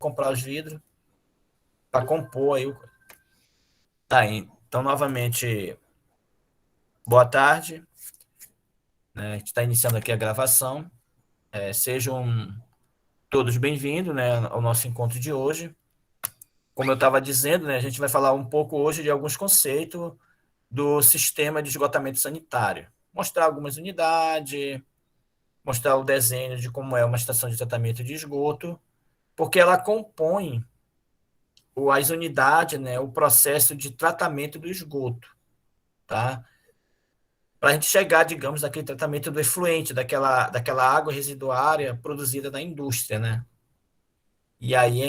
comprar os vidros para compor aí. Tá, então, novamente, boa tarde. A gente está iniciando aqui a gravação. Sejam todos bem-vindos, né, ao nosso encontro de hoje. Como eu estava dizendo, né, a gente vai falar um pouco hoje de alguns conceitos do sistema de esgotamento sanitário. Mostrar algumas unidades, mostrar o desenho de como é uma estação de tratamento de esgoto, porque ela compõe as unidades, né, o processo de tratamento do esgoto, tá? Para a gente chegar, digamos, naquele tratamento do efluente, daquela água residuária produzida na indústria, né? E aí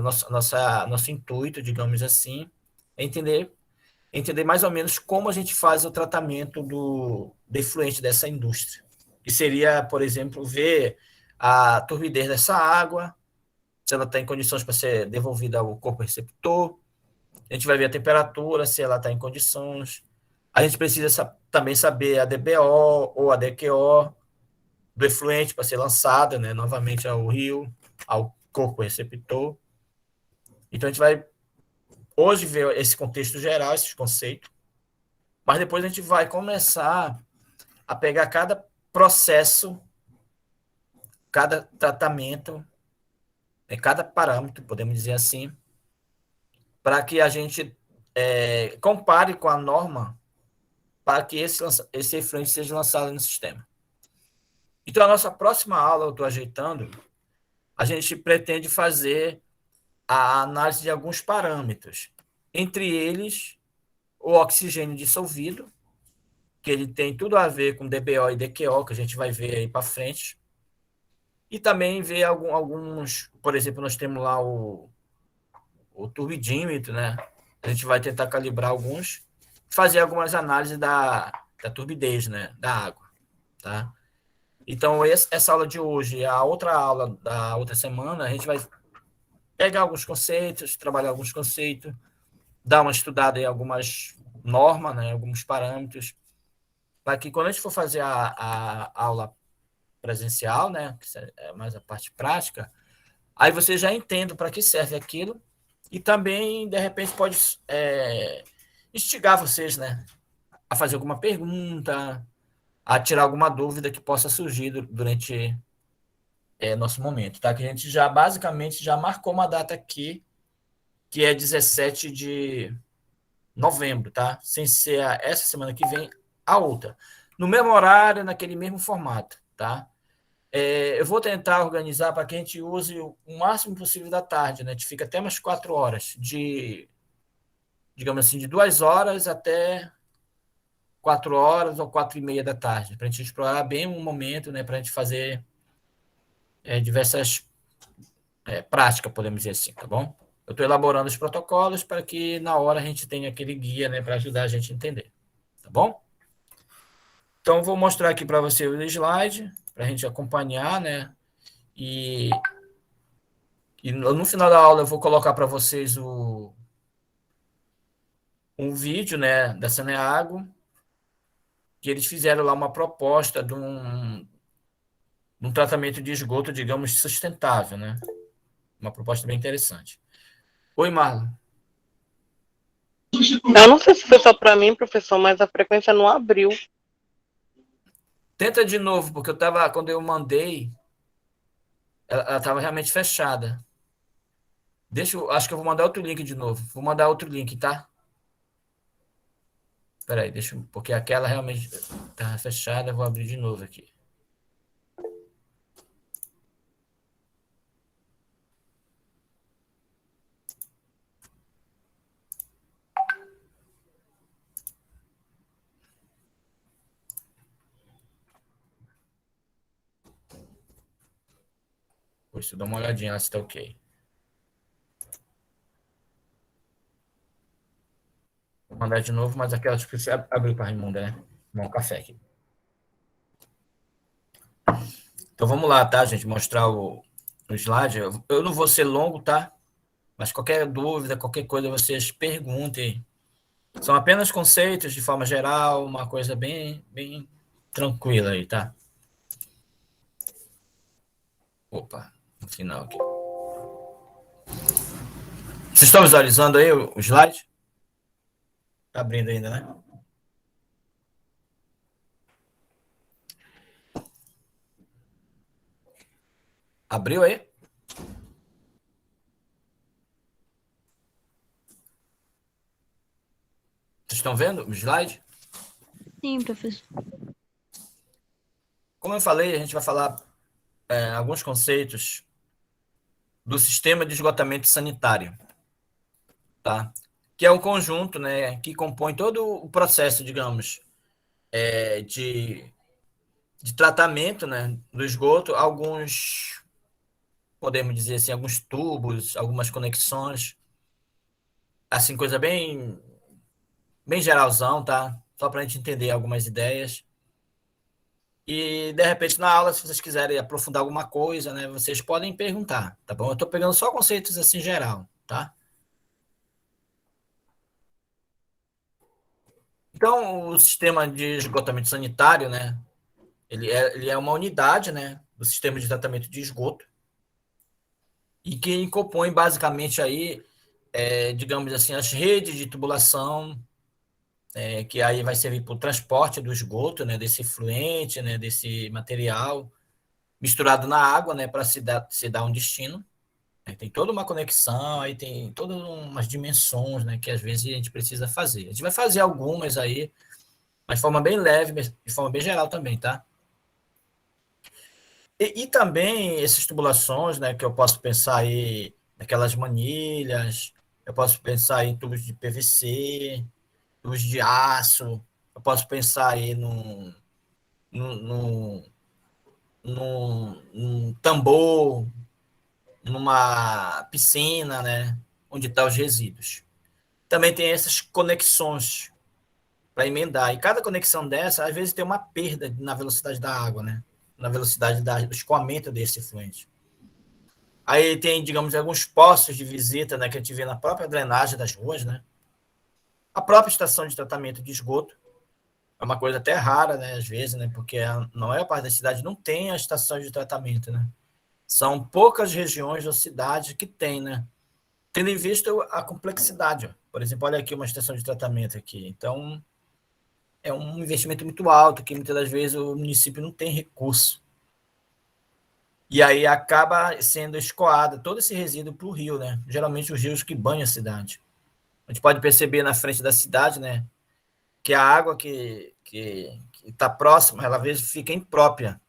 nosso intuito, digamos assim, é entender mais ou menos como a gente faz o tratamento do efluente dessa indústria. Que seria, por exemplo, ver a turbidez dessa água, se ela está em condições para ser devolvida ao corpo receptor. A gente vai ver a temperatura, se ela está em condições. A gente precisa também saber a DBO ou a DQO do efluente para ser lançada, né, novamente ao rio, ao corpo receptor. Então, a gente vai hoje ver esse contexto geral, esses conceitos, mas depois a gente vai começar a pegar cada processo, cada tratamento, cada parâmetro, podemos dizer assim, para que a gente compare com a norma para que esse efluente seja lançado no sistema. Então, a nossa próxima aula, eu estou ajeitando, a gente pretende fazer a análise de alguns parâmetros, entre eles o oxigênio dissolvido, que ele tem tudo a ver com DBO e DQO, que a gente vai ver aí para frente, e também ver alguns, por exemplo, nós temos lá o turbidímetro, né? A gente vai tentar calibrar alguns, fazer algumas análises da turbidez, né? Da água, tá? Então, essa aula de hoje, a outra aula da outra semana, a gente vai pegar alguns conceitos, trabalhar alguns conceitos, dar uma estudada em algumas normas, né, alguns parâmetros, para que quando a gente for fazer a aula presencial, né, que é mais a parte prática, aí você já entenda para que serve aquilo e também, de repente, pode instigar vocês, né, a fazer alguma pergunta, a tirar alguma dúvida que possa surgir durante nosso momento, tá? Que a gente já basicamente já marcou uma data aqui, que é 17 de novembro, tá? Sem ser essa semana que vem, a outra. No mesmo horário, naquele mesmo formato, tá? Eu vou tentar organizar para que a gente use o máximo possível da tarde, né? A gente fica até umas 4 horas, digamos assim, de 2 horas até 4 horas ou 4h30 da tarde, para a gente explorar bem um momento, né? Para a gente fazer diversas práticas, podemos dizer assim, tá bom? Eu estou elaborando os protocolos para que na hora a gente tenha aquele guia, né? Para ajudar a gente a entender, tá bom? Então, vou mostrar aqui para você o slide, para a gente acompanhar, né? E no final da aula eu vou colocar para vocês um vídeo, né, da Saneago, que eles fizeram lá uma proposta de um tratamento de esgoto, digamos, sustentável, né? Uma proposta bem interessante. Oi, Marlon. Eu não sei se foi só para mim, professor, mas a frequência não abriu. Tenta de novo, porque quando eu mandei, ela estava realmente fechada. Acho que eu vou mandar outro link de novo. Vou mandar outro link, tá? Peraí, porque aquela realmente tá fechada, eu vou abrir de novo aqui. Deixa eu dar uma olhadinha lá se tá ok. Vou mandar de novo, mas aquela que você abriu para Raimunda, né? Tomar um café aqui. Então vamos lá, tá, gente? Mostrar o slide. Eu não vou ser longo, tá? Mas qualquer dúvida, qualquer coisa, vocês perguntem. São apenas conceitos de forma geral, uma coisa bem, bem tranquila aí, tá? Opa, no final aqui. Vocês estão visualizando aí o slide? Está abrindo ainda, né? Abriu aí? Vocês estão vendo o slide? Sim, professor. Como eu falei, a gente vai falar alguns conceitos do sistema de esgotamento sanitário, tá? Que é um conjunto, né, que compõe todo o processo, digamos, de tratamento, né, do esgoto, alguns, podemos dizer assim, alguns tubos, algumas conexões, assim, coisa bem geralzão, tá? Só para a gente entender algumas ideias. E, de repente, na aula, se vocês quiserem aprofundar alguma coisa, né, vocês podem perguntar, tá bom? Eu estou pegando só conceitos assim geral, tá? Então, o sistema de esgotamento sanitário, né, ele é uma unidade, né, do sistema de tratamento de esgoto e que compõe basicamente aí, digamos assim, as redes de tubulação, que aí vai servir para o transporte do esgoto, né, desse efluente, né, desse material misturado na água, né, para se dar um destino. Aí tem toda uma conexão, aí tem todas umas dimensões, né, que às vezes a gente precisa fazer. A gente vai fazer algumas aí, mas de forma bem leve, de forma bem geral também, tá? E também essas tubulações, né, que eu posso pensar aí naquelas manilhas, eu posso pensar em tubos de PVC, tubos de aço, eu posso pensar aí num, num tambor, numa piscina, né, onde estão os resíduos. Também tem essas conexões para emendar. E cada conexão dessa, às vezes, tem uma perda na velocidade da água, né? Na velocidade do escoamento desse efluente. Aí tem, digamos, alguns postos de visita, né, que a gente vê na própria drenagem das ruas, né? A própria estação de tratamento de esgoto é uma coisa até rara, né, às vezes, né? Porque a maior parte da cidade não tem a estação de tratamento, né? São poucas regiões ou cidades que tem, né? Tendo em vista a complexidade. Ó. Por exemplo, olha aqui uma estação de tratamento aqui. Então, é um investimento muito alto, que muitas das vezes o município não tem recurso. E aí acaba sendo escoado todo esse resíduo para o rio, né? Geralmente os rios que banham a cidade. A gente pode perceber na frente da cidade, né? Que a água que está próxima, ela às vezes fica imprópria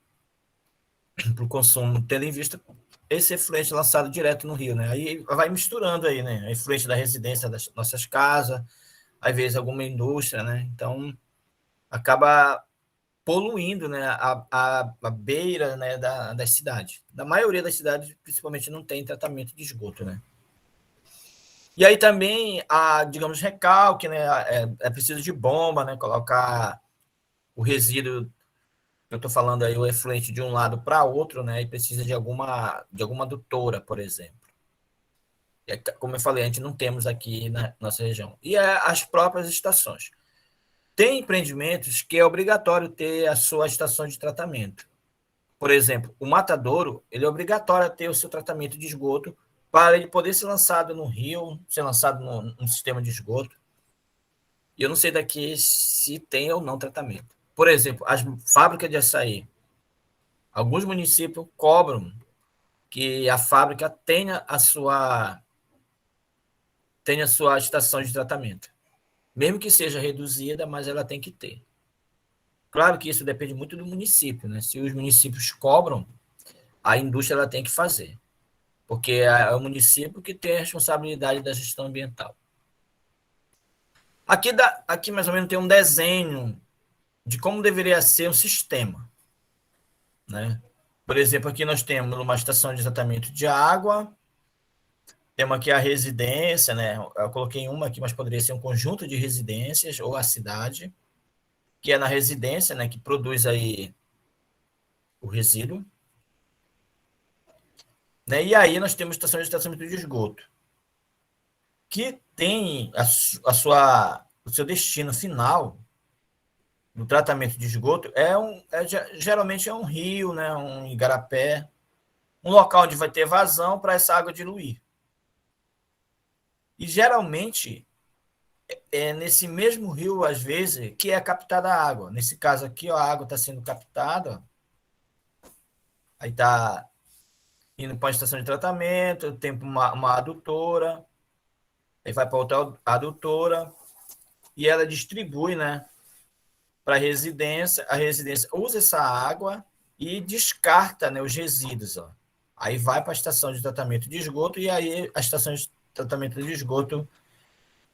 para o consumo, tendo em vista esse efluente lançado direto no rio, né? Aí vai misturando aí, né? A efluente da residência das nossas casas, às vezes alguma indústria, né? Então, acaba poluindo, né, a beira, né, das cidades. Da maioria das cidades, principalmente, não tem tratamento de esgoto, né? E aí também, digamos, recalque, né, é preciso de bomba, né, colocar o resíduo, eu estou falando aí, o efluente de um lado para outro, né, e precisa de alguma adutora, por exemplo. Como eu falei, a gente não temos aqui na nossa região. E as próprias estações. Tem empreendimentos que é obrigatório ter a sua estação de tratamento. Por exemplo, o matadouro, ele é obrigatório ter o seu tratamento de esgoto para ele poder ser lançado no rio, ser lançado no sistema de esgoto. E eu não sei daqui se tem ou não tratamento. Por exemplo, as fábricas de açaí. Alguns municípios cobram que a fábrica tenha a sua estação de tratamento. Mesmo que seja reduzida, mas ela tem que ter. Claro que isso depende muito do município, né? Se os municípios cobram, a indústria ela tem que fazer, porque é o município que tem a responsabilidade da gestão ambiental. Aqui mais ou menos tem um desenho de como deveria ser um sistema, né? Por exemplo, aqui nós temos uma estação de tratamento de água, temos aqui a residência, né? Eu coloquei uma aqui, mas poderia ser um conjunto de residências ou a cidade, que é na residência, né? Que produz aí o resíduo. Né? E aí nós temos estações de tratamento de esgoto, que tem o seu destino final no tratamento de esgoto geralmente é um rio, né, um igarapé, um local onde vai ter vazão para essa água diluir. E geralmente é nesse mesmo rio, às vezes, que é captada a água. Nesse caso aqui, ó, a água está sendo captada, ó, aí está indo para a estação de tratamento, tem uma adutora, aí vai para outra adutora, e ela distribui, né, para a residência usa essa água e descarta, né, os resíduos. Ó. Aí vai para a estação de tratamento de esgoto, e aí a estação de tratamento de esgoto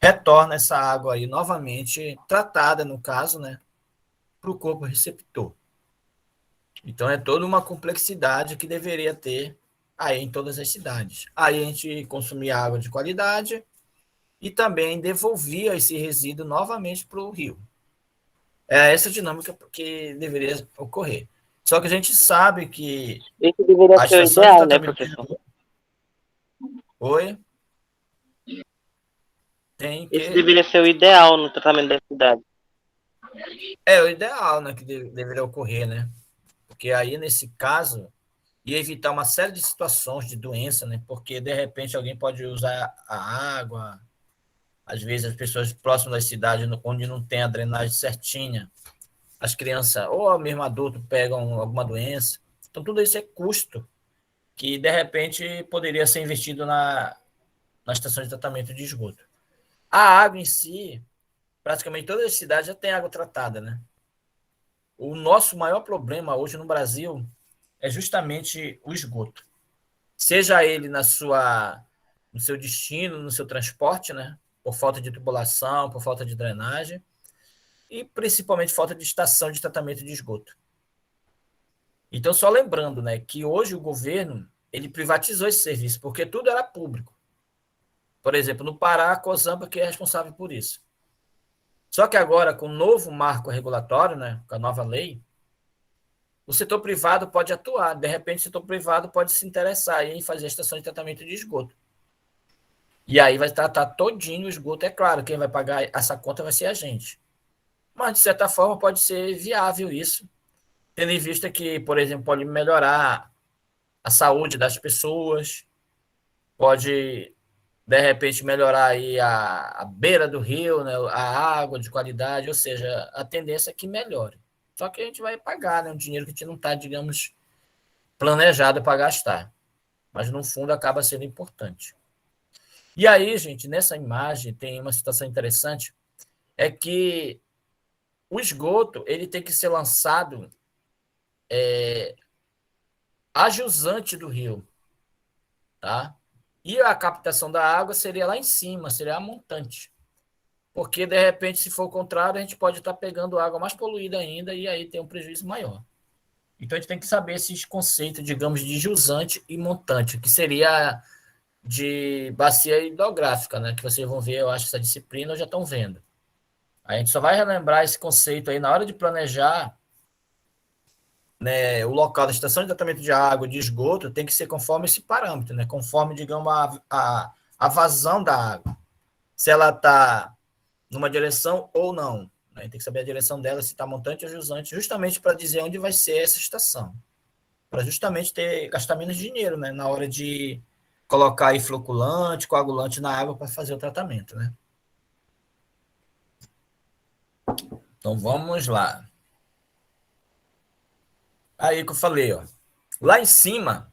retorna essa água aí novamente, tratada, no caso, né, para o corpo receptor. Então, é toda uma complexidade que deveria ter aí em todas as cidades. Aí a gente consumia água de qualidade e também devolvia esse resíduo novamente para o rio. É essa dinâmica que deveria ocorrer. Só que a gente sabe que Esse deveria a ser o estação de ideal, né, tratamento de professor? esgoto... Oi? Tem Esse que... deveria ser o ideal no tratamento da cidade. É o ideal, né, que deveria ocorrer, né? Porque aí, nesse caso, ia evitar uma série de situações de doença, né? Porque, de repente, alguém pode usar a água, às vezes as pessoas próximas das cidades, onde não tem a drenagem certinha, as crianças ou mesmo adulto pegam alguma doença. Então, tudo isso é custo que, de repente, poderia ser investido na estação de tratamento de esgoto. A água em si, praticamente todas as cidades já têm água tratada, né? O nosso maior problema hoje no Brasil é justamente o esgoto. Seja ele no seu destino, no seu transporte, né? Por falta de tubulação, por falta de drenagem, e principalmente falta de estação de tratamento de esgoto. Então, só lembrando, né, que hoje o governo ele privatizou esse serviço, porque tudo era público. Por exemplo, no Pará, a Cozamba que é responsável por isso. Só que agora, com o novo marco regulatório, né, com a nova lei, o setor privado pode atuar. De repente, o setor privado pode se interessar em fazer a estação de tratamento de esgoto. E aí vai tratar todinho o esgoto. É claro, quem vai pagar essa conta vai ser a gente. Mas, de certa forma, pode ser viável isso, tendo em vista que, por exemplo, pode melhorar a saúde das pessoas, pode, de repente, melhorar aí a beira do rio, né, a água de qualidade, ou seja, a tendência é que melhore. Só que a gente vai pagar, né, um dinheiro que a gente não está, digamos, planejado para gastar. Mas, no fundo, acaba sendo importante. E aí, gente, nessa imagem tem uma situação interessante, é que o esgoto ele tem que ser lançado a jusante do rio, tá? E a captação da água seria lá em cima, seria a montante. Porque, de repente, se for o contrário, a gente pode estar pegando água mais poluída ainda e aí tem um prejuízo maior. Então, a gente tem que saber esses conceitos, digamos, de jusante e montante, que seria de bacia hidrográfica, né? Que vocês vão ver, eu acho, essa disciplina, já estão vendo. A gente só vai relembrar esse conceito aí na hora de planejar, né, o local da estação de tratamento de água, de esgoto, tem que ser conforme esse parâmetro, né? Conforme, digamos, a vazão da água. Se ela está numa direção ou não. Né? Tem que saber a direção dela, se está montante ou jusante, justamente para dizer onde vai ser essa estação. Para justamente gastar menos dinheiro, né? Na hora de colocar aí floculante, coagulante na água para fazer o tratamento, né? Então vamos lá. Aí que eu falei, ó. Lá em cima,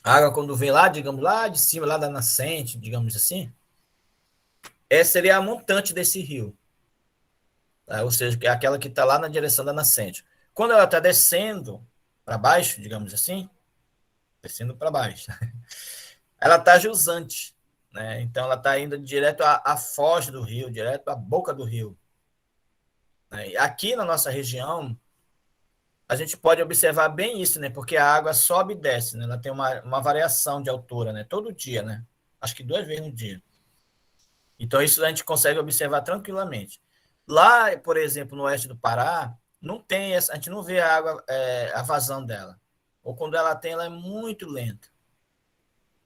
a água quando vem lá, digamos, lá de cima, lá da nascente, digamos assim, essa seria a montante desse rio. Tá? Ou seja, é aquela que está lá na direção da nascente. Quando ela está descendo para baixo, digamos assim, descendo para baixo, ela está jusante. Né? Então, ela está indo direto à foz do rio, direto à boca do rio. Né? E aqui na nossa região, a gente pode observar bem isso, né? Porque a água sobe e desce, né? Ela tem uma variação de altura, né? Todo dia, né? Acho que 2 vezes no dia. Então, isso a gente consegue observar tranquilamente. Lá, por exemplo, no oeste do Pará, não tem essa, a gente não vê a água, a vazão dela. Ou quando ela tem, ela é muito lenta.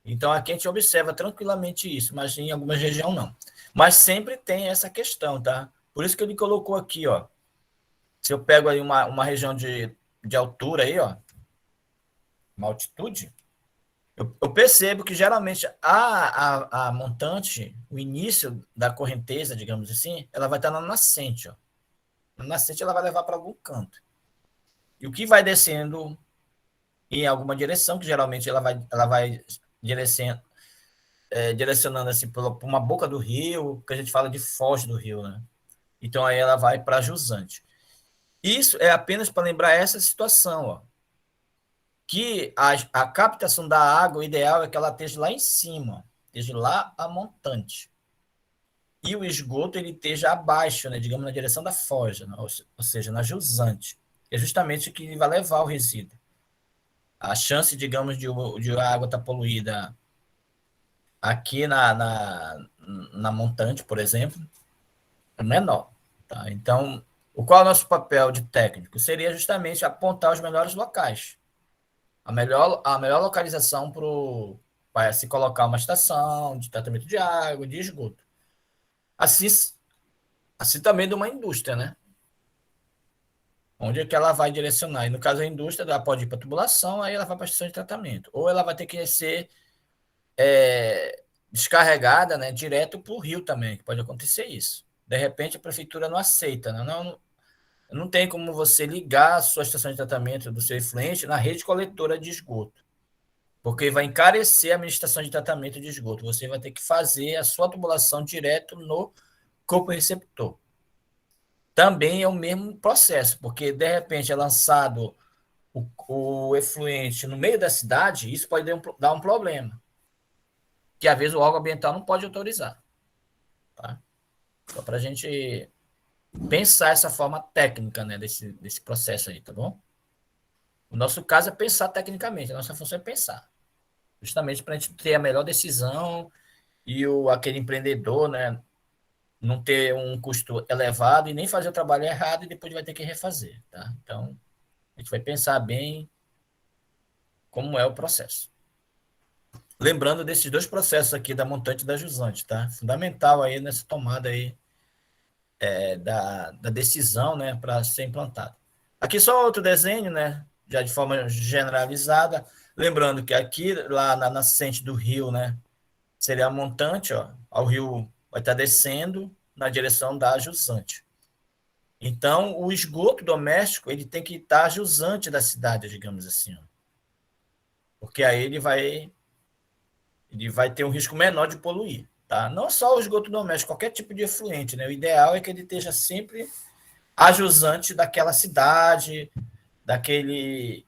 Então, aqui a gente observa tranquilamente isso, mas em algumas regiões não. Mas sempre tem essa questão, tá? Por isso que ele colocou aqui, ó. Se eu pego aí uma região de altura aí, ó, uma altitude, Eu percebo que geralmente a montante, o início da correnteza, digamos assim, ela vai estar na nascente. Ó. Na nascente ela vai levar para algum canto. E o que vai descendo em alguma direção, que geralmente ela vai direcionando assim por uma boca do rio, que a gente fala de foz do rio, né? Então aí ela vai para jusante. Isso é apenas para lembrar essa situação, ó, que a captação da água, o ideal é que ela esteja lá em cima, esteja lá a montante. E o esgoto ele esteja abaixo, né, digamos, na direção da foz, né, ou seja, na jusante. É justamente o que vai levar o resíduo. A chance, digamos, de a água estar poluída aqui na montante, por exemplo, é menor. Tá? Então, qual é o nosso papel de técnico? Seria justamente apontar os melhores locais. A melhor localização para se colocar uma estação de tratamento de água, de esgoto. Assim, assim também de uma indústria, né? Onde é que ela vai direcionar? E no caso da indústria, ela pode ir para tubulação, aí ela vai para a estação de tratamento. Ou ela vai ter que ser descarregada, né, direto para o rio também, que pode acontecer isso. De repente a prefeitura não aceita, né? Não tem como você ligar a sua estação de tratamento do seu efluente na rede coletora de esgoto, porque vai encarecer a administração de tratamento de esgoto. Você vai ter que fazer a sua tubulação direto no corpo receptor. Também é o mesmo processo, porque de repente é lançado o efluente no meio da cidade, isso pode dar um problema, que às vezes o órgão ambiental não pode autorizar. Tá? Só para a gente pensar essa forma técnica, né, desse processo aí, tá bom? O nosso caso é pensar tecnicamente, a nossa função é pensar, justamente para a gente ter a melhor decisão e aquele empreendedor, né, não ter um custo elevado e nem fazer o trabalho errado e depois vai ter que refazer, tá? Então, a gente vai pensar bem como é o processo. Lembrando desses dois processos aqui da montante e da jusante, tá? Fundamental aí nessa tomada aí da decisão, né, para ser implantado. Aqui só outro desenho, né, já de forma generalizada, lembrando que aqui, lá na nascente do rio, né, seria a montante, ó, o rio vai estar descendo na direção da jusante. Então, o esgoto doméstico, ele tem que estar jusante da cidade, digamos assim, ó, porque aí ele vai ter um risco menor de poluir, tá? Não só o esgoto doméstico, qualquer tipo de efluente, né? O ideal é que ele esteja sempre a jusante daquela cidade, daquele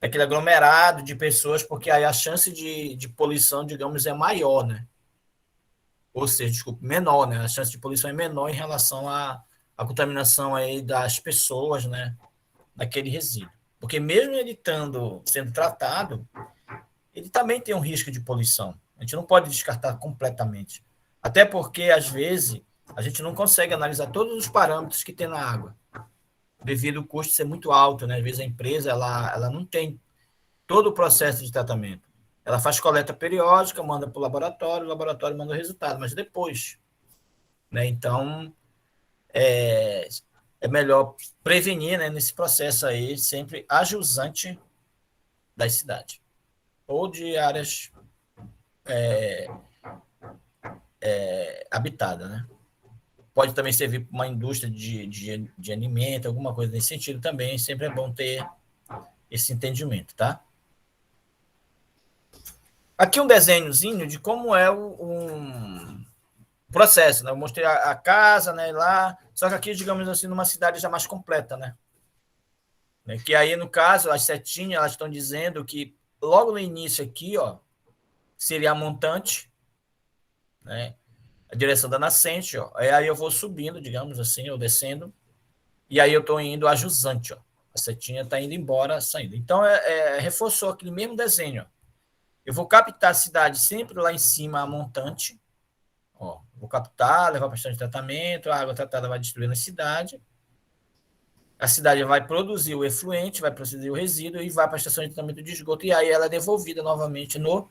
aglomerado de pessoas, porque aí a chance de poluição, digamos, é maior, né? Ou seja, desculpe, menor, né? A chance de poluição é menor em relação à contaminação aí das pessoas, né? Daquele resíduo. Porque mesmo ele sendo tratado, ele também tem um risco de poluição. A gente não pode descartar completamente. Até porque, às vezes, a gente não consegue analisar todos os parâmetros que tem na água, devido ao custo ser muito alto, né? Às vezes a empresa ela não tem todo o processo de tratamento. Ela faz coleta periódica, manda para o laboratório manda o resultado, mas depois. Né? Então, é melhor prevenir, né, nesse processo aí, sempre a jusante da cidade. Ou de áreas habitadas, né? Pode também servir para uma indústria de alimento, alguma coisa nesse sentido também. Sempre é bom ter esse entendimento, tá? Aqui um desenhozinho de como é um processo, né? Eu mostrei a casa, né, lá, só que aqui, digamos assim, numa cidade já mais completa, né? Que aí, no caso, as setinhas, elas estão dizendo que logo no início aqui, ó, seria a montante, né? A direção da nascente, ó. Aí eu vou subindo, digamos assim, ou descendo, e aí eu estou indo a jusante, ó. A setinha está indo embora, saindo. Então, reforçou aquele mesmo desenho, ó. Eu vou captar a cidade sempre lá em cima, a montante, ó. Vou captar, levar para a estação de tratamento, a água tratada vai destruir na cidade, a cidade vai produzir o efluente, vai produzir o resíduo e vai para a estação de tratamento de esgoto, e aí ela é devolvida novamente no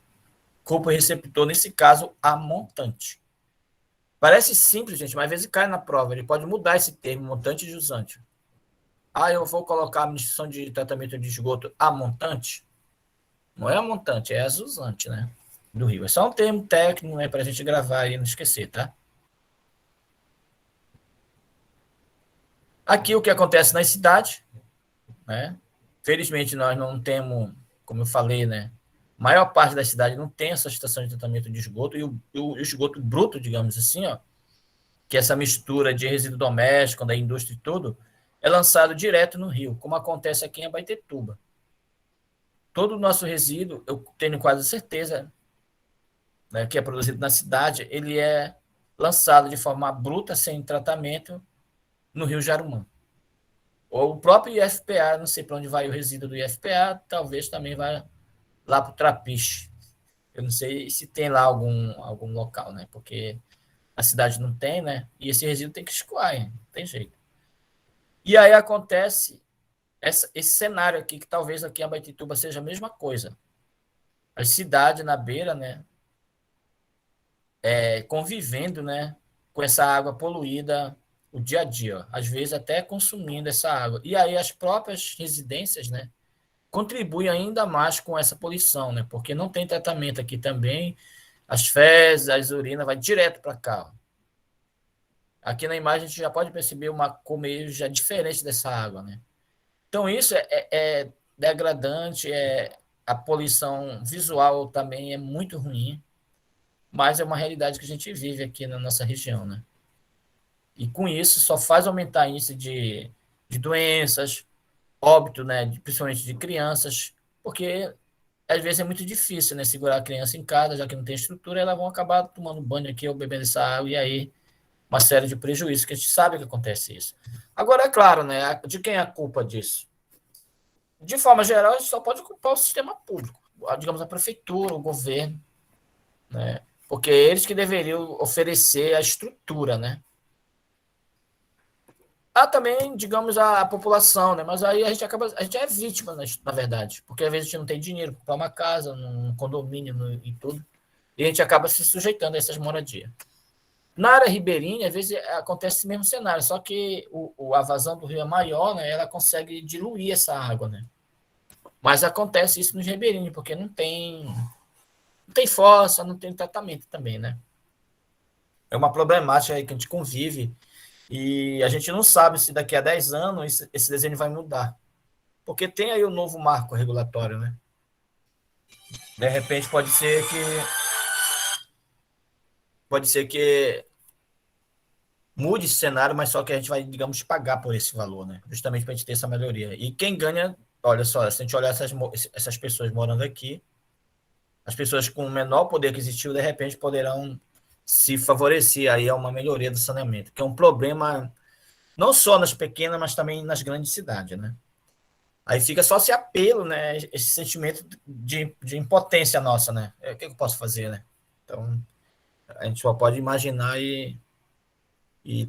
corpo receptor, nesse caso, a montante. Parece simples, gente, mas às vezes cai na prova. Ele pode mudar esse termo, montante e jusante. Eu vou colocar a administração de tratamento de esgoto a montante. Não é a montante, é a jusante, né? Do rio. É só um termo técnico, né, para a gente gravar e não esquecer, tá? Aqui o que acontece nas cidades, né? Felizmente nós não temos, como eu falei, né? A maior parte da cidade não tem essa estação de tratamento de esgoto e o esgoto bruto, digamos assim, ó, que é essa mistura de resíduo doméstico, da indústria e tudo, é lançado direto no rio, como acontece aqui em Abaetetuba. Todo o nosso resíduo, eu tenho quase certeza, né, que é produzido na cidade, ele é lançado de forma bruta, sem tratamento, no rio Jarumã. Ou o próprio IFPA, não sei para onde vai o resíduo do IFPA, talvez também vá lá para o Trapiche. Eu não sei se tem lá algum local, né? Porque a cidade não tem, né? E esse resíduo tem que escoar, hein? Não tem jeito. E aí acontece esse cenário aqui, que talvez aqui em Abaetetuba seja a mesma coisa. A cidade na beira, né? Convivendo, né? Com essa água poluída o dia a dia. Ó. Às vezes até consumindo essa água. E aí as próprias residências, né? Contribuem ainda mais com essa poluição, né? Porque não tem tratamento aqui também. As fezes, as urinas, vai direto para cá. Ó. Aqui na imagem a gente já pode perceber uma cor meio já diferente dessa água, né? Então isso é degradante, a poluição visual também é muito ruim, mas é uma realidade que a gente vive aqui na nossa região, né? E com isso só faz aumentar o índice de doenças, óbito, né? Principalmente de crianças, porque às vezes é muito difícil, né? Segurar a criança em casa, já que não tem estrutura, elas vão acabar tomando banho aqui ou bebendo essa água, e aí uma série de prejuízos, que a gente sabe que acontece isso. Agora, é claro, né? De quem é a culpa disso? De forma geral, a gente só pode culpar o sistema público, digamos, a prefeitura, o governo, né? Porque é eles que deveriam oferecer a estrutura, né? Há também, digamos, a população, né? Mas aí a gente é vítima, na verdade, porque às vezes a gente não tem dinheiro para uma casa, num condomínio e tudo, e a gente acaba se sujeitando a essas moradias. Na área ribeirinha, às vezes acontece esse mesmo cenário, só que a vazão do rio é maior, né? Ela consegue diluir essa água, né? Mas acontece isso nos ribeirinhos, porque não tem fossa, não tem tratamento também, né? É uma problemática aí que a gente convive e a gente não sabe se daqui a 10 anos esse desenho vai mudar. Porque tem aí o novo marco regulatório, né? De repente pode ser que mude esse cenário, mas só que a gente vai, digamos, pagar por esse valor, né? Justamente para a gente ter essa melhoria. E quem ganha, olha só, se a gente olhar essas pessoas morando aqui, as pessoas com menor poder aquisitivo, de repente, poderão se favorecer aí a uma melhoria do saneamento, que é um problema não só nas pequenas, mas também nas grandes cidades, né? Aí fica só esse apelo, né? Esse sentimento de impotência nossa, né? O que eu posso fazer, né? Então, a gente só pode imaginar e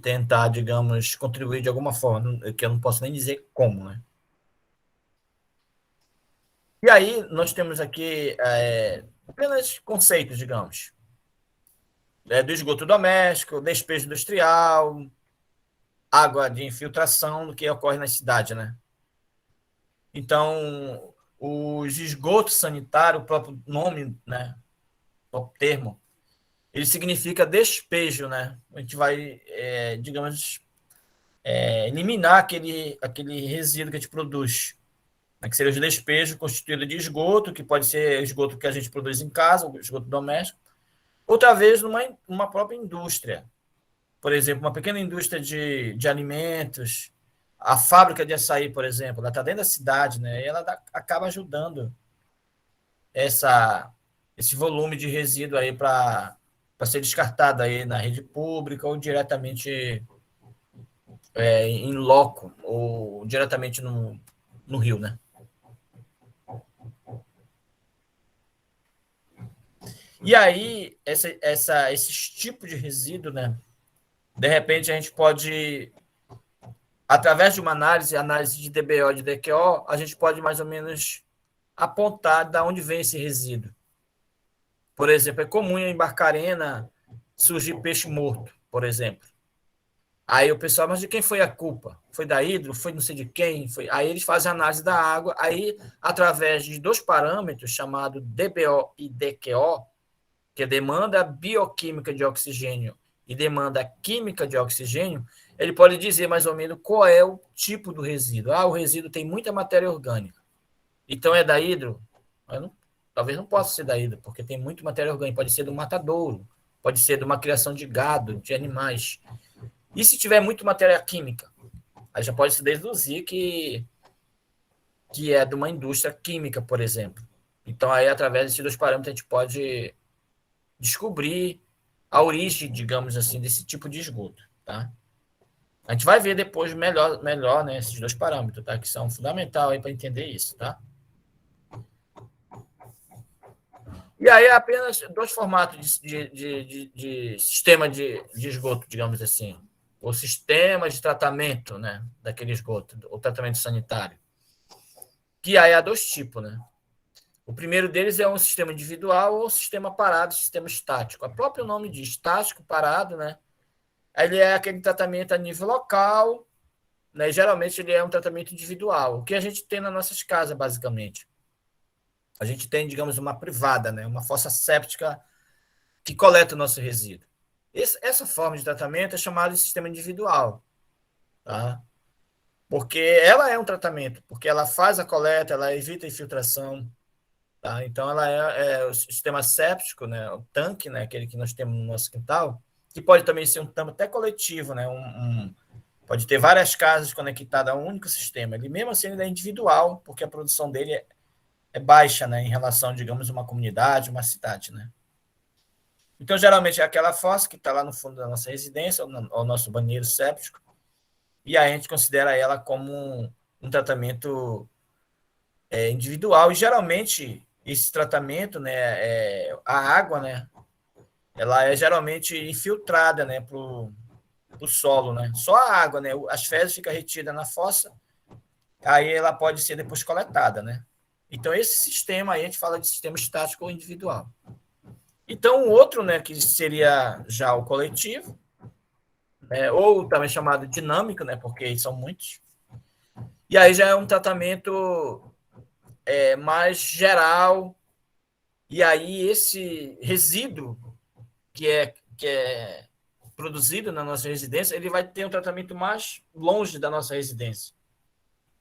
tentar, digamos, contribuir de alguma forma, que eu não posso nem dizer como, né? E aí, nós temos aqui apenas conceitos, digamos, do esgoto doméstico, despejo industrial, água de infiltração, do que ocorre na cidade, né? Então, os esgotos sanitários, o próprio nome, né, o termo, ele significa despejo, né? A gente vai, digamos, eliminar aquele resíduo que a gente produz, né, que seria o despejo constituído de esgoto, que pode ser esgoto que a gente produz em casa, o esgoto doméstico, outra vez numa própria indústria. Por exemplo, uma pequena indústria de alimentos, a fábrica de açaí, por exemplo, ela está dentro da cidade, né? E ela acaba ajudando esse volume de resíduo aí para ser descartado aí na rede pública ou diretamente em loco ou diretamente no rio, né? E aí, esses tipos de resíduo, né? De repente, a gente pode, através de uma análise de DBO e de DQO, a gente pode mais ou menos apontar de onde vem esse resíduo. Por exemplo, é comum em Barcarena surgir peixe morto, por exemplo. Aí o pessoal, mas de quem foi a culpa? Foi da Hidro? Foi não sei de quem? Foi... Aí eles fazem a análise da água, aí através de dois parâmetros, chamados DBO e DQO, que é demanda bioquímica de oxigênio e demanda química de oxigênio, ele pode dizer mais ou menos qual é o tipo do resíduo. Ah, o resíduo tem muita matéria orgânica. Então é da Hidro? Não, talvez não possa ser da Hidro, porque tem muita matéria orgânica. Pode ser do matadouro, pode ser de uma criação de gado, de animais. E se tiver muito matéria química? Aí já pode se deduzir que é de uma indústria química, por exemplo. Então, aí, através desses dois parâmetros, a gente pode descobrir a origem, digamos assim, desse tipo de esgoto. Tá? A gente vai ver depois melhor né, esses dois parâmetros, tá? Que são fundamentais para entender isso. Tá? E aí, apenas dois formatos de sistema de esgoto, digamos assim. O sistema de tratamento né, daquele esgoto, o tratamento sanitário. Que aí há dois tipos, né? O primeiro deles é um sistema individual ou sistema parado, sistema estático. O próprio nome diz estático, parado, né? Ele é aquele tratamento a nível local, né? Geralmente ele é um tratamento individual. O que a gente tem nas nossas casas, basicamente? A gente tem, digamos, uma privada, né? Uma fossa séptica que coleta o nosso resíduo. Essa forma de tratamento é chamada de sistema individual, tá? Porque ela é um tratamento, porque ela faz a coleta, ela evita a infiltração, tá? Então, ela é o sistema séptico, né? O tanque, né? Aquele que nós temos no nosso quintal, que pode também ser um tanque até coletivo, né? Pode ter várias casas conectadas a um único sistema. Ele mesmo assim ele é individual, porque a produção dele é baixa, né? Em relação, digamos, a uma comunidade, uma cidade, né? Então, geralmente, é aquela fossa que está lá no fundo da nossa residência, ou o nosso banheiro séptico, e a gente considera ela como um tratamento individual. E, geralmente, esse tratamento, né, a água, né, ela é geralmente infiltrada, né, para o solo, né? Só a água, né? As fezes ficam retidas na fossa, aí ela pode ser depois coletada, né? Então, esse sistema aí, a gente fala de sistema estático ou individual. Então, o outro, né, que seria já o coletivo, ou também chamado dinâmico, né, porque são muitos, e aí já é um tratamento mais geral, e aí esse resíduo que é produzido na nossa residência, ele vai ter um tratamento mais longe da nossa residência.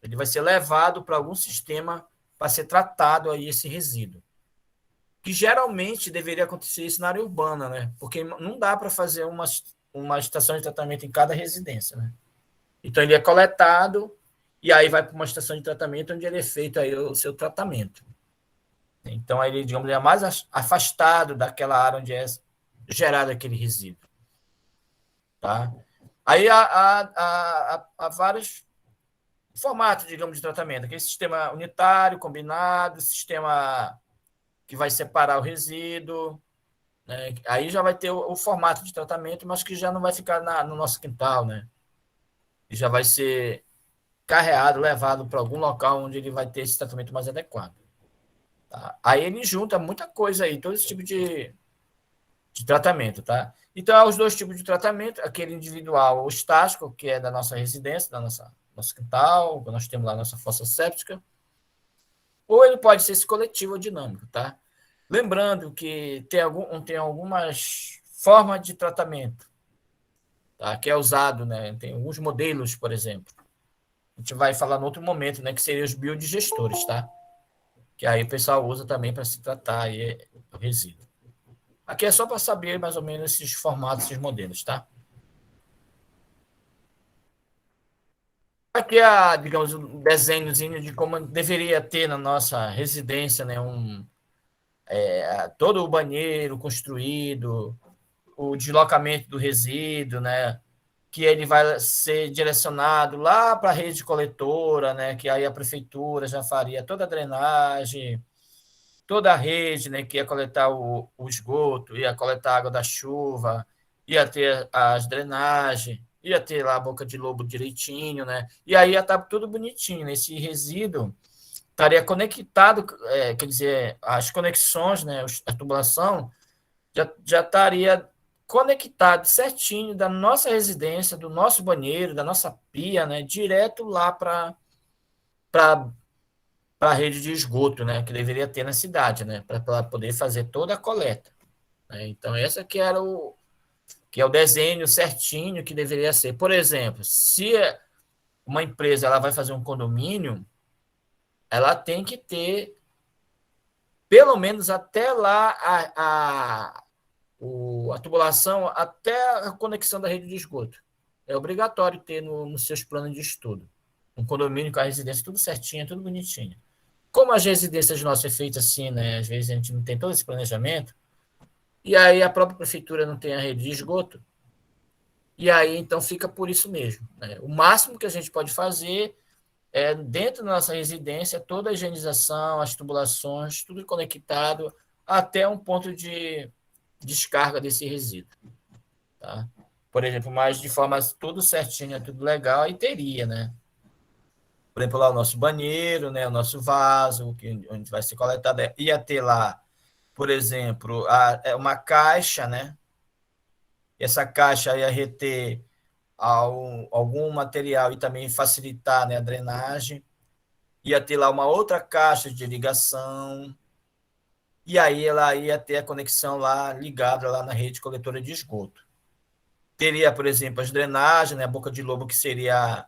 Ele vai ser levado para algum sistema para ser tratado aí esse resíduo. Que geralmente deveria acontecer isso na área urbana, né? Porque não dá para fazer uma estação de tratamento em cada residência, né? Então ele é coletado e aí vai para uma estação de tratamento onde ele é feito aí o seu tratamento. Então aí, digamos, ele é mais afastado daquela área onde é gerado aquele resíduo. Tá? Aí há vários formatos, digamos, de tratamento. Aquele sistema unitário, combinado, sistema que vai separar o resíduo, né? Aí já vai ter o formato de tratamento, mas que já não vai ficar no nosso quintal, né? E já vai ser carreado, levado para algum local onde ele vai ter esse tratamento mais adequado. Tá? Aí ele junta muita coisa aí, todo esse tipo de tratamento, tá? Então, há os dois tipos de tratamento, aquele individual, o estático, que é da nossa residência, da nosso quintal, nós temos lá a nossa fossa séptica, ou ele pode ser esse coletivo ou dinâmico, tá? Lembrando que tem algumas formas de tratamento, tá? Que é usado, né? Tem alguns modelos, por exemplo. A gente vai falar no outro momento, né? Que seriam os biodigestores, tá? Que aí o pessoal usa também para se tratar aí o resíduo. Aqui é só para saber mais ou menos esses formatos, esses modelos, tá? Aqui é, digamos, um desenhozinho de como deveria ter na nossa residência, né? Todo o banheiro construído, o deslocamento do resíduo, né? Que ele vai ser direcionado lá para a rede coletora, né? Que aí a prefeitura já faria toda a drenagem, toda a rede, né? Que ia coletar o esgoto, ia coletar a água da chuva, ia ter as drenagens, ia ter lá a boca de lobo direitinho, né? E aí ia estar tudo bonitinho, né? Esse resíduo estaria conectado, quer dizer, as conexões, né? A tubulação já estaria conectado certinho da nossa residência, do nosso banheiro, da nossa pia, né, direto lá para a rede de esgoto, né, que deveria ter na cidade, né, para poder fazer toda a coleta, né? Então, essa que é o desenho certinho que deveria ser. Por exemplo, se uma empresa ela vai fazer um condomínio, ela tem que ter pelo menos até lá a tubulação, até a conexão da rede de esgoto. É obrigatório ter nos seus planos de estudo. Um condomínio com a residência, tudo certinho, tudo bonitinho. Como as residências nossas é feita assim, né? Às vezes a gente não tem todo esse planejamento, e aí a própria prefeitura não tem a rede de esgoto, e aí então fica por isso mesmo, né? O máximo que a gente pode fazer é, dentro da nossa residência, toda a higienização, as tubulações, tudo conectado até um ponto de descarga desse resíduo. Tá? Por exemplo, mas de forma tudo certinha, tudo legal, aí teria, né? Por exemplo, lá o nosso banheiro, né? O nosso vaso, onde vai ser coletado, ia ter lá, por exemplo, uma caixa, né? Essa caixa ia reter algum material e também facilitar, né, a drenagem. Ia ter lá uma outra caixa de ligação, e aí ela ia ter a conexão lá ligada lá na rede coletora de esgoto. Teria, por exemplo, as drenagens, né, a boca de lobo, que seria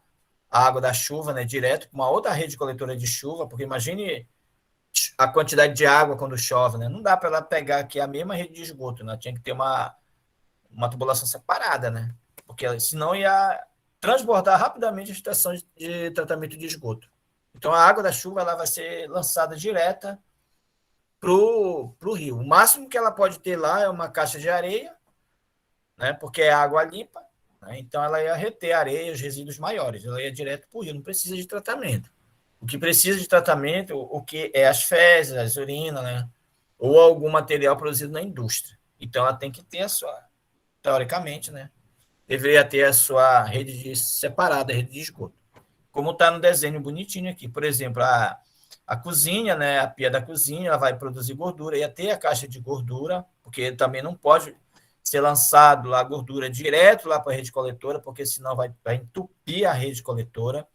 a água da chuva, né, direto para uma outra rede coletora de chuva, porque imagine a quantidade de água quando chove, né? Não dá para ela pegar aqui a mesma rede de esgoto, né? Tinha que ter uma tubulação separada, né? Porque senão ia transbordar rapidamente a estação de tratamento de esgoto. Então, a água da chuva ela vai ser lançada direta para o rio. O máximo que ela pode ter lá é uma caixa de areia, né, porque é água limpa, né, então ela ia reter areia, os resíduos maiores, ela ia direto para o rio, não precisa de tratamento. O que precisa de tratamento, o que é as fezes, as urinas, né, ou algum material produzido na indústria. Então, ela tem que ter a sua, teoricamente, né, deveria ter a sua separada, a rede de esgoto. Como está no desenho bonitinho aqui. Por exemplo, a cozinha, né, a pia da cozinha, ela vai produzir gordura, ia ter a caixa de gordura, porque também não pode ser lançado lá a gordura direto lá para a rede coletora, porque senão vai entupir a rede coletora.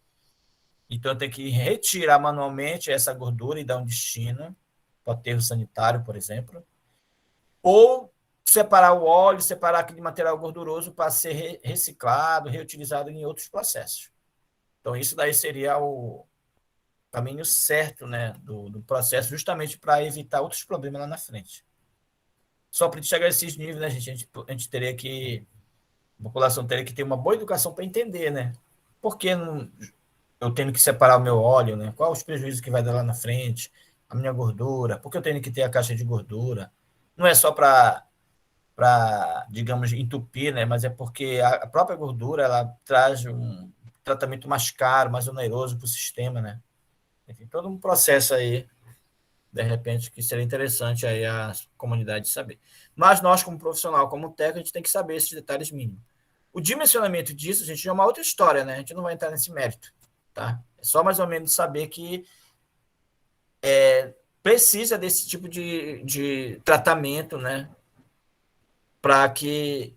Então, tem que retirar manualmente essa gordura e dar um destino para o aterro sanitário, por exemplo. Ou separar o óleo, separar aquele material gorduroso para ser reciclado, reutilizado em outros processos. Então, isso daí seria o caminho certo, né, do processo, justamente para evitar outros problemas lá na frente. Só para chegar a esses níveis, né, a gente teria que, a população teria que ter uma boa educação para entender, né? Por que eu tenho que separar o meu óleo, né? Quais os prejuízos que vai dar lá na frente, a minha gordura, por que eu tenho que ter a caixa de gordura? Não é só digamos, entupir, né? Mas é porque a própria gordura ela traz um tratamento mais caro, mais oneroso para o sistema, né? Tem todo um processo aí, de repente, que seria interessante aí a comunidade saber. Mas nós, como profissional, como técnico, a gente tem que saber esses detalhes mínimos. O dimensionamento disso, a gente é uma outra história, né? A gente não vai entrar nesse mérito, tá? É só mais ou menos saber que precisa desse tipo de tratamento, né? Para que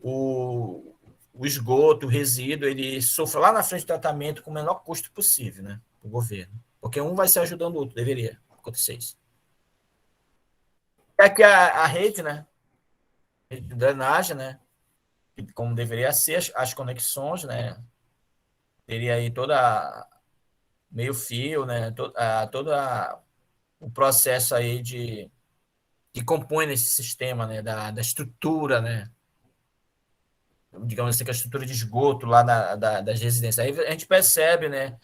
o esgoto, o resíduo, ele sofra lá na frente do tratamento com o menor custo possível, né? O governo. Porque um vai se ajudando o outro, deveria acontecer isso. É que a rede, né? De drenagem, né? Como deveria ser, as conexões, né? Teria aí toda meio fio, né? Todo o processo aí que compõe esse sistema, né? Da estrutura, né? Digamos assim, que a estrutura de esgoto lá das residências. Aí a gente percebe, né?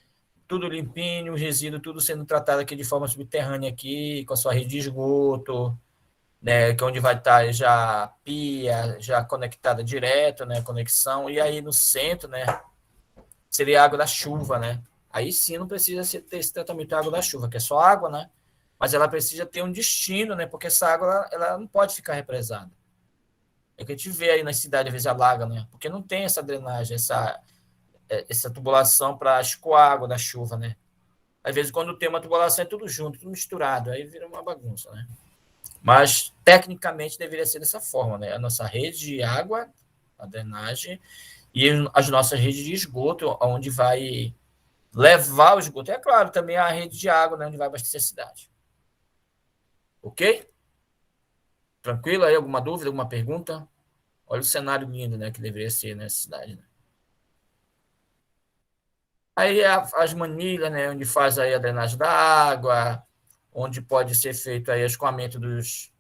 Tudo limpinho, o resíduo tudo sendo tratado aqui de forma subterrânea aqui, com a sua rede de esgoto, né, que é onde vai estar já a pia, já conectada direto, né, conexão, e aí no centro, né, seria a água da chuva, né, aí sim não precisa ter esse tratamento de água da chuva, que é só água, né, mas ela precisa ter um destino, né, porque essa água, ela não pode ficar represada. É o que a gente vê aí na cidade, às vezes alaga, né, porque não tem essa drenagem, essa tubulação para escoar a água da chuva, né. Às vezes, quando tem uma tubulação, é tudo junto, tudo misturado, aí vira uma bagunça, né. Mas, tecnicamente, deveria ser dessa forma, né? A nossa rede de água, a drenagem, e as nossas redes de esgoto, onde vai levar o esgoto. E, é claro, também a rede de água, né, onde vai abastecer a cidade. Ok? Tranquilo aí? Alguma dúvida, alguma pergunta? Olha o cenário lindo, né, que deveria ser nessa cidade, né? Aí as manilhas, né, onde faz aí a drenagem da água, onde pode ser feito aí o escoamento dos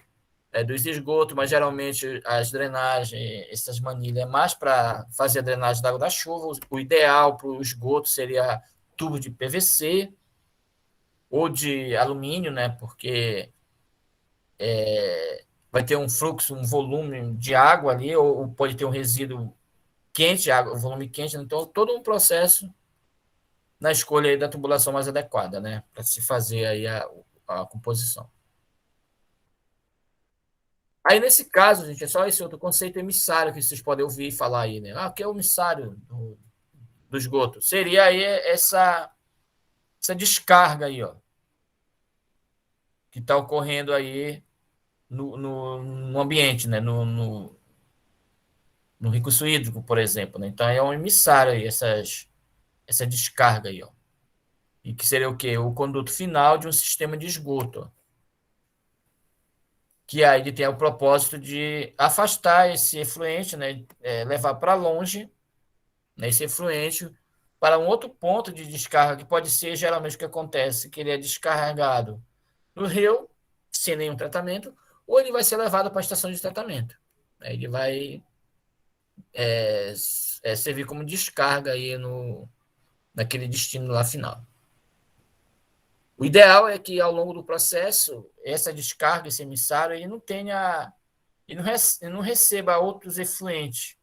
esgotos, mas geralmente as drenagens, essas manilhas, é mais para fazer a drenagem da água da chuva. O ideal para o esgoto seria tubo de PVC ou de alumínio, né, porque vai ter um fluxo, um volume de água ali, ou pode ter um resíduo quente, água, um volume quente, então todo um processo na escolha aí da tubulação mais adequada, né, para se fazer aí a composição. Aí, nesse caso, gente, é só esse outro conceito emissário que vocês podem ouvir falar aí, né? O que é o emissário do esgoto? Seria aí essa descarga aí, ó, que está ocorrendo aí no ambiente, né? No recurso hídrico, por exemplo, né? Então, é um emissário aí, essa descarga aí, ó. E que seria o quê? O conduto final de um sistema de esgoto, ó, que aí ele tem o propósito de afastar esse efluente, né? Levar para longe, né, esse efluente para um outro ponto de descarga, que pode ser geralmente o que acontece, que ele é descarregado no rio, sem nenhum tratamento, ou ele vai ser levado para a estação de tratamento. Ele vai servir como descarga aí naquele destino lá final. O ideal é que, ao longo do processo, essa descarga, esse emissário, ele não tenha, ele não receba outros efluentes,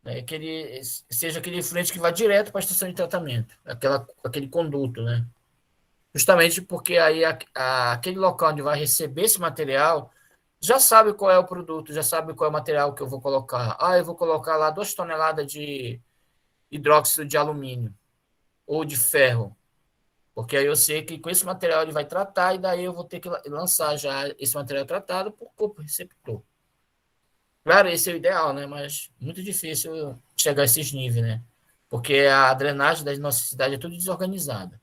né? Que ele seja aquele efluente que vá direto para a estação de tratamento, aquele conduto, né? Justamente porque aí aquele local onde vai receber esse material já sabe qual é o produto, já sabe qual é o material que eu vou colocar. Eu vou colocar lá 2 toneladas de hidróxido de alumínio ou de ferro, porque aí eu sei que com esse material ele vai tratar e daí eu vou ter que lançar já esse material tratado por corpo receptor. Claro, esse é o ideal, né? Mas muito difícil chegar a esses níveis, né? Porque a drenagem da nossa cidade é tudo desorganizada.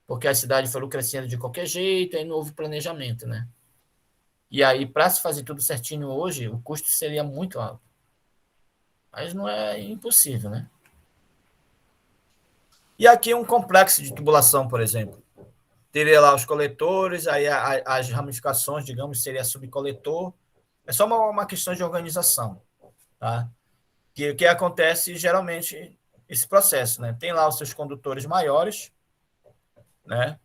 Porque a cidade foi crescendo de qualquer jeito, aí não houve planejamento, né? E aí, para se fazer tudo certinho hoje, o custo seria muito alto. Mas não é impossível, né? E aqui um complexo de tubulação, por exemplo. Teria lá os coletores, aí as ramificações, digamos, seria subcoletor. É só uma questão de organização, tá? Que o que acontece geralmente esse processo, né? Tem lá os seus condutores maiores, né?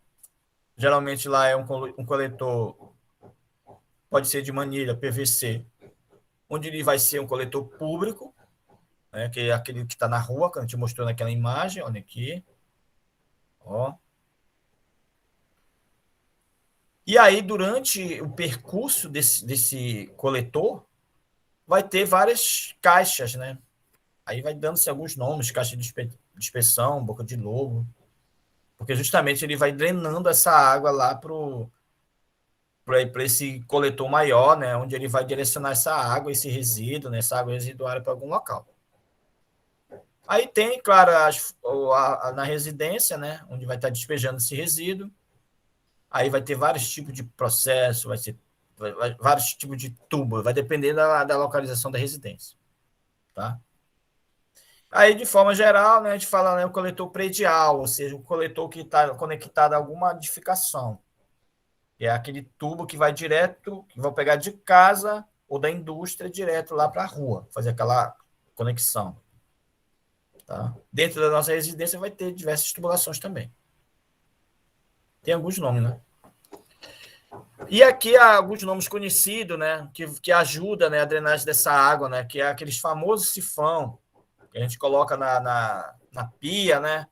Geralmente lá é um coletor, pode ser de manilha, PVC, onde ele vai ser um coletor público, né? Que é aquele que está na rua, que a gente mostrou naquela imagem, olha aqui, ó. E aí, durante o percurso desse coletor, vai ter várias caixas, né? Aí vai dando-se alguns nomes, caixa de dispersão, boca de lobo, porque justamente ele vai drenando essa água lá para esse coletor maior, né, onde ele vai direcionar essa água, esse resíduo, né, essa água residuária para algum local. Aí tem, claro, na residência, né, onde vai estar despejando esse resíduo. Aí vai ter vários tipos de processo, vários tipos de tubo, vai depender da localização da residência, tá? Aí, de forma geral, né, a gente fala, né, o coletor predial, ou seja, o coletor que está conectado a alguma edificação. É aquele tubo que vai direto, que vai pegar de casa ou da indústria direto lá para a rua, fazer aquela conexão. Tá? Dentro da nossa residência vai ter diversas tubulações também. Tem alguns nomes, né? E aqui há alguns nomes conhecidos, né, que ajuda, né, a drenagem dessa água, né, que é aqueles famosos sifão que a gente coloca na pia, né,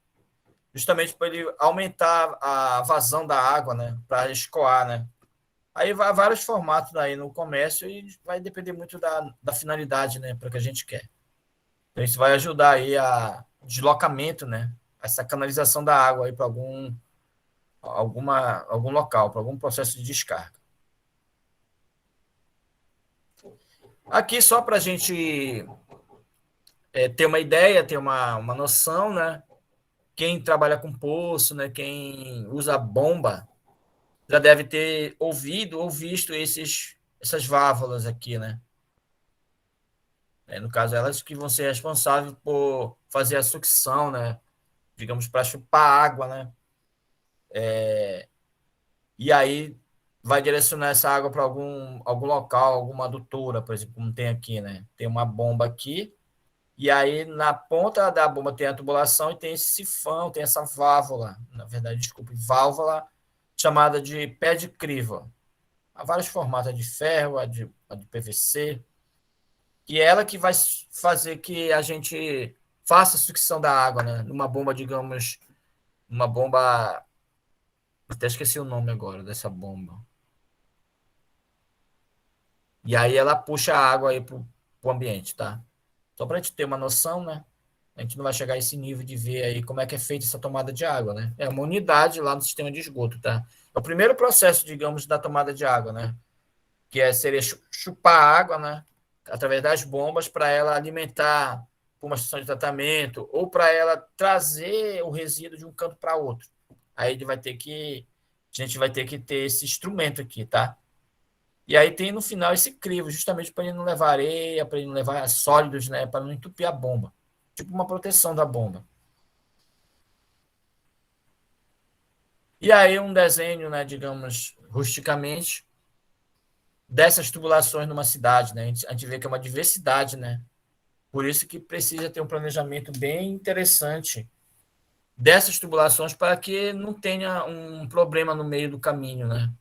justamente para ele aumentar a vazão da água, né, para escoar, né. Aí vai vários formatos aí no comércio e vai depender muito da finalidade, né, para que a gente quer. Então, isso vai ajudar aí a deslocamento, né, essa canalização da água aí para algum local, para algum processo de descarga. Aqui, só para a gente ter uma ideia, ter uma noção, né? Quem trabalha com poço, né? Quem usa bomba, já deve ter ouvido ou visto essas válvulas aqui, né? No caso, elas que vão ser responsáveis por fazer a sucção, né? Digamos, para chupar água, né? E aí vai direcionar essa água para algum local, alguma adutora, por exemplo, como tem aqui, né? Tem uma bomba aqui, e aí na ponta da bomba tem a tubulação e tem esse sifão, tem essa válvula, na verdade, desculpe, válvula chamada de pé de crivo. Há vários formatos, a de ferro, a de PVC, e é ela que vai fazer que a gente faça a sucção da água, né? Numa bomba, digamos, uma bomba. Até esqueci o nome agora dessa bomba. E aí ela puxa a água aí para o ambiente, tá? Só para a gente ter uma noção, né? A gente não vai chegar a esse nível de ver aí como é que é feita essa tomada de água, né? É uma unidade lá no sistema de esgoto, tá? É o primeiro processo, digamos, da tomada de água, né? Seria chupar a água, né? Através das bombas para ela alimentar uma estação de tratamento ou para ela trazer o resíduo de um canto para outro. Aí a gente vai ter que ter esse instrumento aqui, tá? E aí tem no final esse crivo, justamente para ele não levar areia, para ele não levar sólidos, né? Para não entupir a bomba. Tipo uma proteção da bomba. E aí um desenho, né, digamos, rusticamente, dessas tubulações numa cidade, né? A gente vê que é uma diversidade, né? Por isso que precisa ter um planejamento bem interessante dessas tubulações para que não tenha um problema no meio do caminho, né?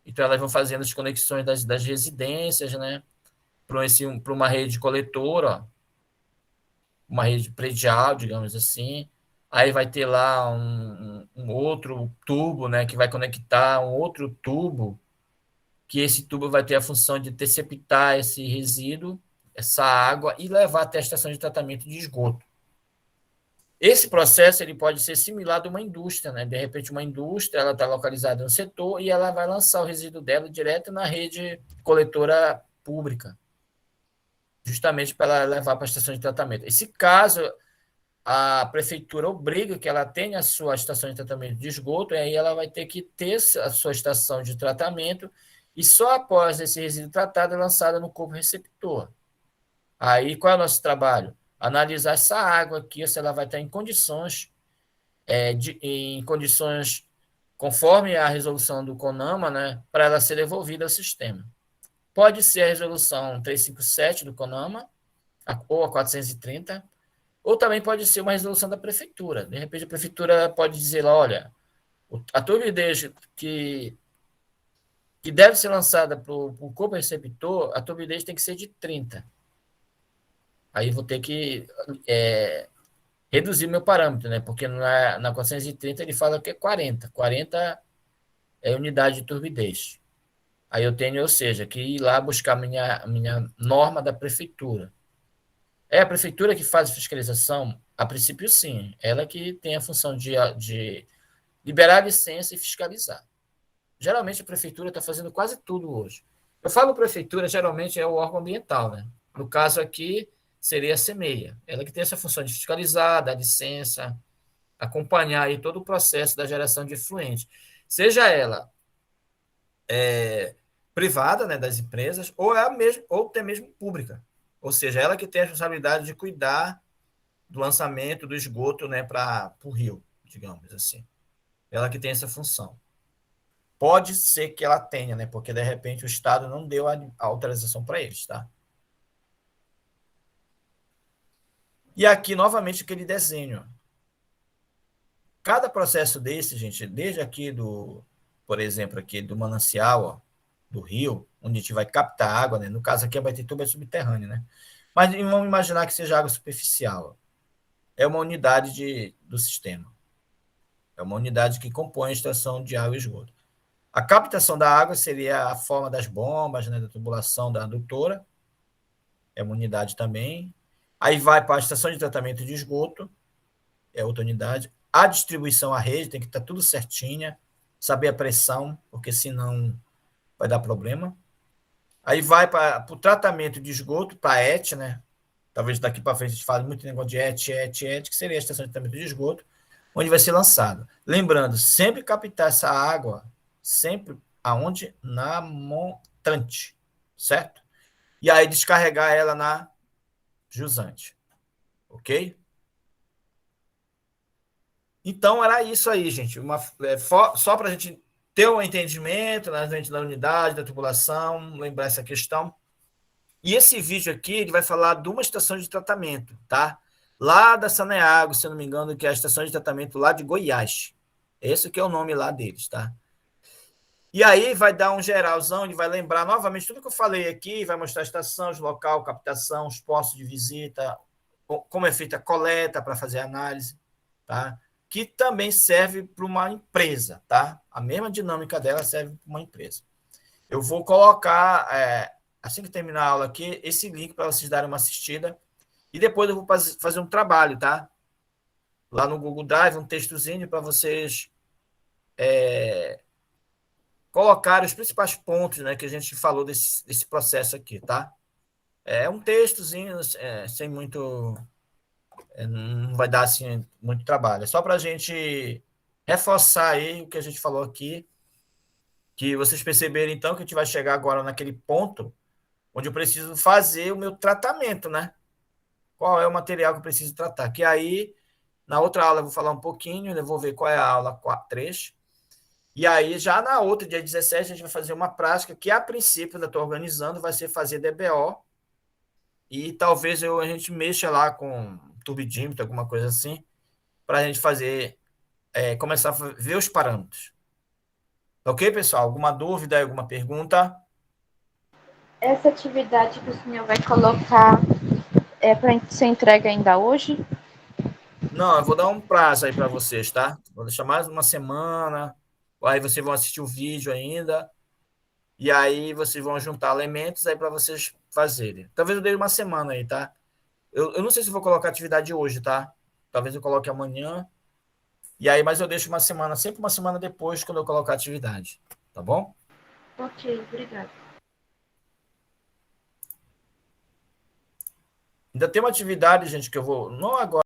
Então elas vão fazendo as conexões das residências, né? Para uma rede coletora, uma rede predial, digamos assim. Aí vai ter lá um outro tubo, né? Que vai conectar um outro tubo, que esse tubo vai ter a função de interceptar esse resíduo, essa água, e levar até a estação de tratamento de esgoto. Esse processo ele pode ser similar a uma indústria, né? De repente, uma indústria ela está localizada no setor e ela vai lançar o resíduo dela direto na rede coletora pública, justamente para ela levar para a estação de tratamento. Esse caso, a prefeitura obriga que ela tenha a sua estação de tratamento de esgoto, e aí ela vai ter que ter a sua estação de tratamento, e só após esse resíduo tratado é lançada no corpo receptor. Aí, qual é o nosso trabalho? Analisar essa água aqui, se ela vai estar em condições, em condições conforme a resolução do CONAMA, né, para ela ser devolvida ao sistema. Pode ser a resolução 357 do CONAMA, ou a 430, ou também pode ser uma resolução da prefeitura. De repente, a prefeitura pode dizer lá, olha, a turbidez que deve ser lançada para o corpo receptor, a turbidez tem que ser de 30. Aí vou ter que reduzir meu parâmetro, né? Porque na 430 ele fala que é 40. 40 é unidade de turbidez. Aí eu tenho, ou seja, que ir lá buscar minha norma da prefeitura. É a prefeitura que faz a fiscalização? A princípio, sim. Ela que tem a função de liberar a licença e fiscalizar. Geralmente a prefeitura está fazendo quase tudo hoje. Eu falo prefeitura, geralmente é o órgão ambiental, né? No caso aqui, seria a CEMEIA. Ela que tem essa função de fiscalizar, dar licença, acompanhar aí todo o processo da geração de efluente. Seja ela privada, né, das empresas, ou até mesmo pública. Ou seja, ela que tem a responsabilidade de cuidar do lançamento do esgoto, né, para o rio, digamos assim. Ela que tem essa função. Pode ser que ela tenha, né, porque de repente o Estado não deu a autorização para eles, tá? E aqui, novamente, aquele desenho. Cada processo desse, gente, desde aqui por exemplo, aqui do manancial, ó, do rio, onde a gente vai captar água, né? No caso aqui, a Baitetuba é subterrânea, né? Mas vamos imaginar que seja água superficial. Ó. É uma unidade do sistema. É uma unidade que compõe a extração de água e esgoto. A captação da água seria a forma das bombas, né, da tubulação da adutora. É uma unidade também. Aí vai para a estação de tratamento de esgoto, é outra unidade. A distribuição à rede tem que estar tudo certinha, saber a pressão, porque senão vai dar problema. Aí vai para o tratamento de esgoto, para a ET, né? Talvez daqui para frente a gente fale muito negócio de ET, que seria a estação de tratamento de esgoto, onde vai ser lançado. Lembrando, sempre captar essa água, sempre aonde? Na montante, certo? E aí descarregar ela na jusante, ok? Então era isso aí, gente. Só para a gente ter um entendimento, né, da unidade, da tubulação, lembrar essa questão. E esse vídeo aqui ele vai falar de uma estação de tratamento, tá? Lá da Saneago, se eu não me engano, que é a estação de tratamento lá de Goiás. Esse que é o nome lá deles, tá? E aí vai dar um geralzão, ele vai lembrar novamente tudo que eu falei aqui, vai mostrar a estação, o local, captação, os postos de visita, como é feita a coleta para fazer a análise, tá? Que também serve para uma empresa, tá? A mesma dinâmica dela serve para uma empresa. Eu vou colocar, assim que terminar a aula aqui, esse link para vocês darem uma assistida. E depois eu vou fazer um trabalho, tá? Lá no Google Drive, um textozinho para vocês colocarem os principais pontos, né, que a gente falou desse processo aqui, tá? É um textozinho, sem muito... não vai dar, assim, muito trabalho. É só para a gente reforçar aí o que a gente falou aqui, que vocês perceberem, então, que a gente vai chegar agora naquele ponto onde eu preciso fazer o meu tratamento, né? Qual é o material que eu preciso tratar? Que aí, na outra aula, eu vou falar um pouquinho, eu vou ver qual é a aula 3. E aí, já na outra, dia 17, a gente vai fazer uma prática que, a princípio, eu estou organizando, vai ser fazer DBO. E talvez a gente mexa lá com turbidímetro, alguma coisa assim, para a gente fazer, começar a ver os parâmetros. Ok, pessoal? Alguma dúvida, alguma pergunta? Essa atividade que o senhor vai colocar é para ser entregue ainda hoje? Não, eu vou dar um prazo aí para vocês, tá? Vou deixar mais uma semana. Aí vocês vão assistir o vídeo ainda. E aí vocês vão juntar elementos aí para vocês fazerem. Talvez eu dê uma semana aí, tá? Eu não sei se vou colocar atividade hoje, tá? Talvez eu coloque amanhã. E aí, mas eu deixo uma semana, sempre uma semana depois, quando eu colocar a atividade. Tá bom? Ok, obrigada. Ainda tem uma atividade, gente, que eu vou. Não agora.